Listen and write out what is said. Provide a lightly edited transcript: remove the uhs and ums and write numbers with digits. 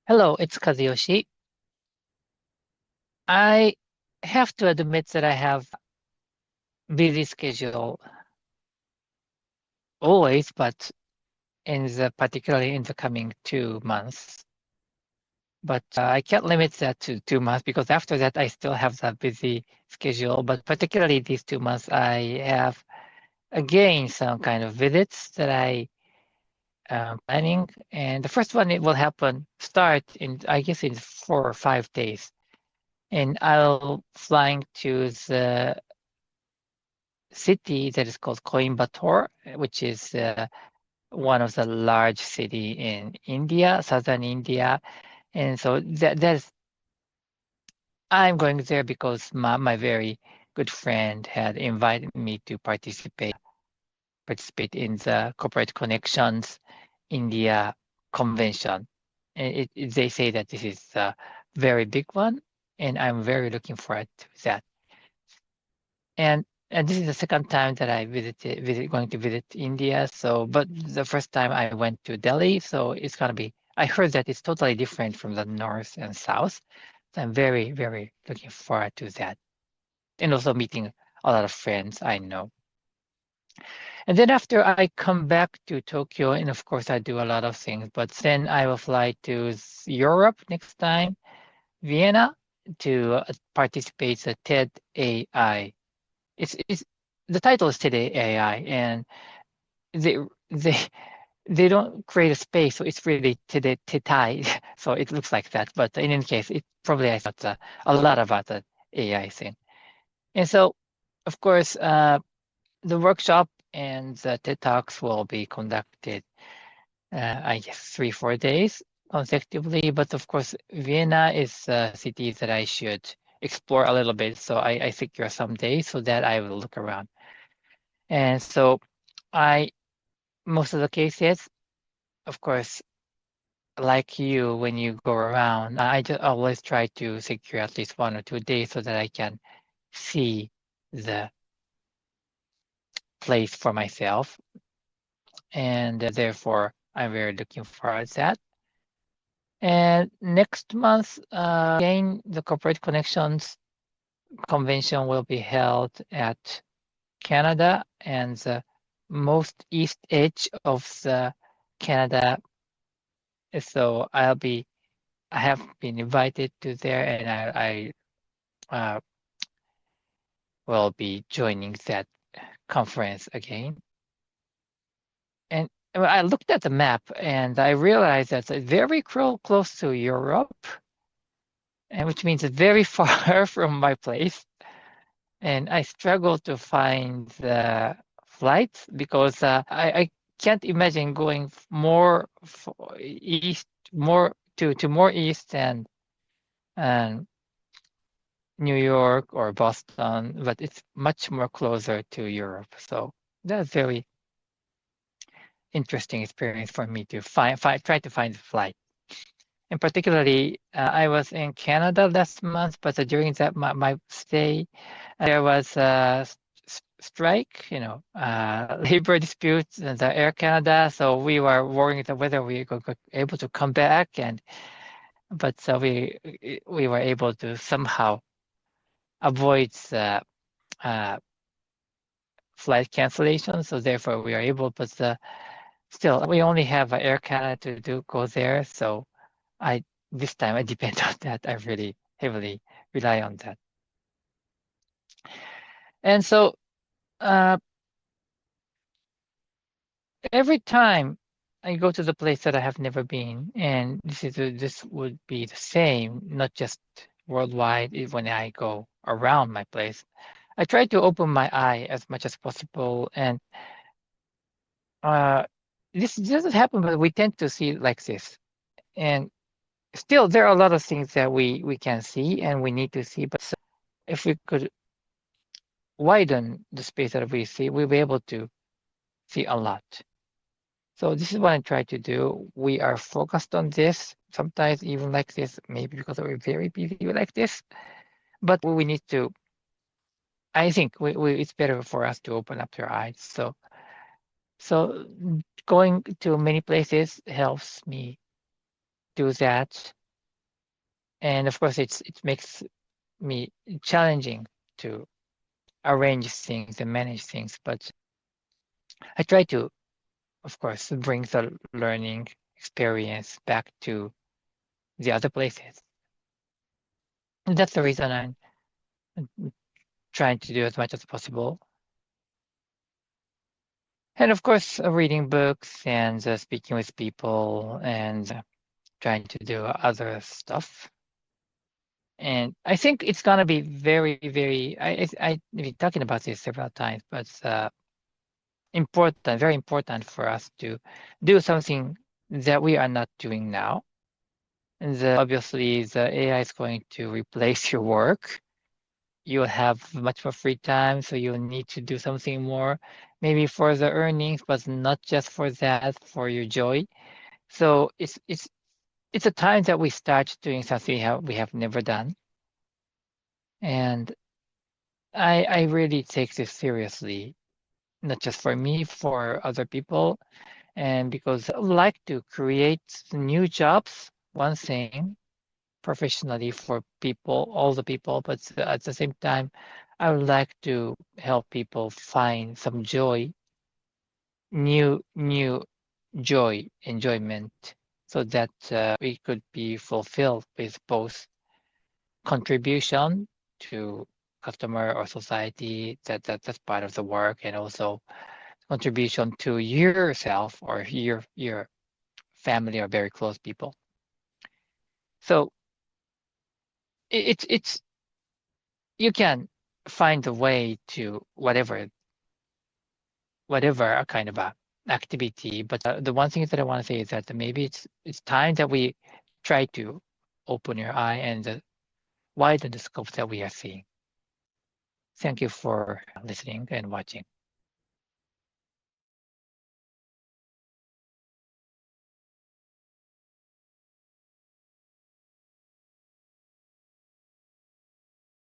Hello, it's Kazuyoshi. I have to admit that I have busy schedule always, but particularly in the coming 2 months. But I can't limit that to 2 months because after that I still have that busy schedule. But particularly these 2 months, I have again some kind of visits that I am planning. And the first one it will start in I guess in 4 or 5 days. And I'll flying to the city that is called Coimbatore, which is one of the large city in India, southern India. And so that's I'm going there because my very good friend had invited me to participate in the Corporate Connections India convention. And they say that this is a very big one, and I'm very looking forward to that. And this is the second time that I going to visit India. So, but the first time I went to Delhi, so it's gonna be. I heard that it's totally different from the north and south. So I'm very, very looking forward to that, and also meeting a lot of friends I know. And then after I come back to Tokyo, and of course I do a lot of things, but then I will fly to Europe next time, Vienna, to participate in the TEDAI. It's the title is Today AI, and they they they don't create a space, so it's really Today Today. So it looks like that. But in any case, it probably I thought a lot about the AI thing. And so, of course, the workshop and the TED Talks will be conducted, I guess, 3 or 4 days consecutively. But of course, Vienna is a city that I should explore a little bit. So I figure some days so that I will look around. And so I, most of the cases, of course, like you, when you go around, I just always try to secure at least 1 or 2 days so that I can see the place for myself. And therefore, I'm very looking forward to that. And next month, again, the Corporate Connections Convention will be held at Canada, and the most east edge of the Canada. So I have been invited to there, and I will be joining that conference again. And I looked at the map and I realized that it's very close to Europe, and which means it's very far from my place. And I struggle to find the flights because I can't imagine going more east, more to more east and New York or Boston, but it's much more closer to Europe. So that's very interesting experience for me to try to find a flight. And particularly, I was in Canada last month, but during that my stay, there was a strike, labor disputes in the Air Canada. So we were worrying that whether we were able to come back, but so we were able to somehow avoid the flight cancellation. So therefore, we are able, but still, we only have Air Canada to go there. So this time I depend on that. I really heavily rely on that. And so every time I go to the place that I have never been, and this would be the same, not just worldwide, when I go around my place. I try to open my eye as much as possible, and this doesn't happen, but we tend to see like this. And still, there are a lot of things that we can see and we need to see, but if we could widen the space that we see, we'll be able to see a lot. So this is what I try to do. We are focused on this, sometimes even like this, maybe because we're very busy like this, but we need to, I think it's better for us to open up our eyes. So going to many places helps me do that. And of course, it makes me challenging to arrange things and manage things. But I try to, of course, bring the learning experience back to the other places. And that's the reason I'm trying to do as much as possible. And of course, reading books and speaking with people and trying to do other stuff. And I think it's gonna be very, very. I've been talking about this several times, but important, very important for us to do something that we are not doing now. And obviously, the AI is going to replace your work. You'll have much more free time, so you'll need to do something more, maybe for the earnings, but not just for that, for your joy. So it's a time that we start doing something we have never done. And I really take this seriously, not just for me, for other people. And because I would like to create new jobs, one thing, professionally for people, all the people, but at the same time, I would like to help people find some joy, new joy, enjoyment, so that we could be fulfilled with both contribution to customer or society, that's part of the work, and also contribution to yourself or your family or very close people. So it's you can find a way to whatever a kind of a activity. But the one thing that I want to say is that maybe it's time that we try to open your eye and widen the scope that we are seeing. Thank you for listening and watching.